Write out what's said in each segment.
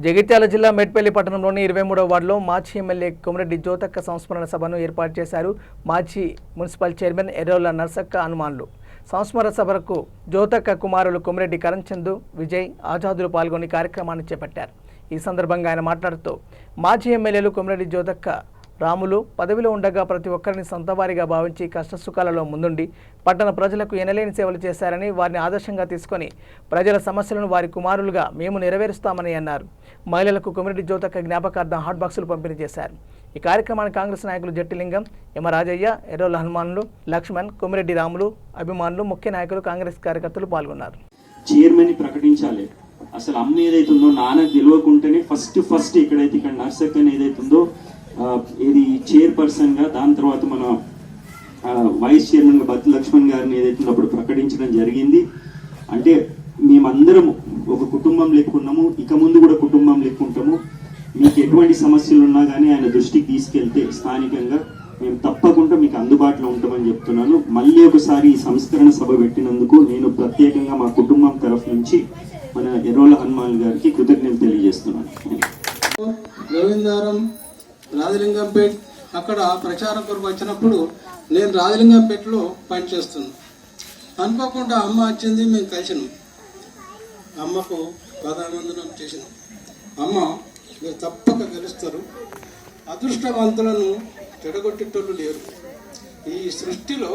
జగిత్యాల జిల్లా మెట్పల్లి పట్టణంలోని 23వ వార్డులో మాజీ ఎమ్మెల్యే కొమిరెడ్డి జ్యోతక్క సంస్మరణ సభను ఏర్పాటు చేశారు. మాజీ మున్సిపల్ చైర్మన్ ఎర్రోల నర్సక్క హనుమాన్లు. సంస్మరణ సభకు జ్యోతక్క కుమారులు కొమిరెడ్డి కరణ్చందు, విజయ్, ఆజాదులు పాల్గొని కార్యక్రమాన్ని చేపట్టారు. ఈ సందర్భంగా ఆయన మాట్లాడుతూ మాజీ ఎమ్మెల్యేలు కొమిరెడ్డి జ్యోతక్క రాములు పదవిలో ఉండగా ప్రతి ఒక్కరిని సొంతవారిగా భావించి కష్టసుఖాలలో ముందుండి పట్టణ ప్రజలకు ఎనలేని సేవలు చేశారని, వారిని ఆదర్శంగా తీసుకొని ప్రజల సమస్యలను వారి కుమారులుగా మేము నెరవేరుస్తామని అన్నారు. మహిళలకు కొమిరెడ్డి జ్యోతక్క జ్ఞాపకార్థం హాట్ బాక్సులు పంపిణీ చేశారు. ఈ కార్యక్రమానికి కాంగ్రెస్ నాయకులు జట్టిలింగం, ఎమ రాజయ్య, ఎర్రోల హనుమాన్లు, లక్ష్మణ్, కొమిరెడ్డి రాములు, అభిమానులు, ముఖ్య నాయకులు, కాంగ్రెస్ కార్యకర్తలు పాల్గొన్నారు. చైర్మన్ ప్రకటించాలి. అసలు అమ్మ ఏదైతుందో నాన్నకు తెలియకుంటేనే ఫస్ట్ ఇక్కడ నర్సక్కని ఏదైతుందో ఇది చైర్పర్సన్ గా, దాని తర్వాత మన వైస్ చైర్మన్ గా బత్తి లక్ష్మణ్ గారిని ఏదైతుందో అప్పుడు ప్రకటించడం జరిగింది. అంటే మేమందరం ఒక కుటుంబం లెక్కున్నాము, ఇక ముందు కూడా కుటుంబం లెక్కుంటాము. మీకు ఎటువంటి సమస్యలు ఉన్నా కానీ ఆయన దృష్టికి తీసుకెళ్తే స్థానికంగా మేము తప్పకుండా మీకు అందుబాటులో ఉంటామని చెప్తున్నాను. మళ్ళీ ఒకసారి ఈ సంస్కరణ సభ పెట్టినందుకు నేను ప్రత్యేకంగా మా కుటుంబం తరఫు నుంచి మన ఎర్రోల హనుమాన్ గారికి కృతజ్ఞతలు తెలియజేస్తున్నాను. గోవిందారం రాజలింగంపేట్ అక్కడ ప్రచారం కొరకు వచ్చినప్పుడు నేను రాజలింగంపేటలో పనిచేస్తున్నాను. అనుకోకుండా అమ్మ వచ్చింది, మేము కలిసినాం. అమ్మకు పాదావందనం చేసినాం. అమ్మ మీరు తప్పక గెలుస్తారు, అదృష్టవంతులను చెడగొట్టేటోళ్ళు లేరు. ఈ సృష్టిలో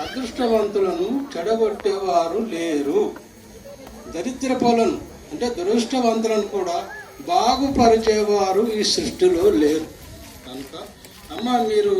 అదృష్టవంతులను చెడగొట్టేవారు లేరు. దరిద్రపోలను అంటే దురదృష్టవంతులను కూడా బాగుపరిచేవారు ఈ సృష్టిలో లేరు. కనుక అమ్మ మీరు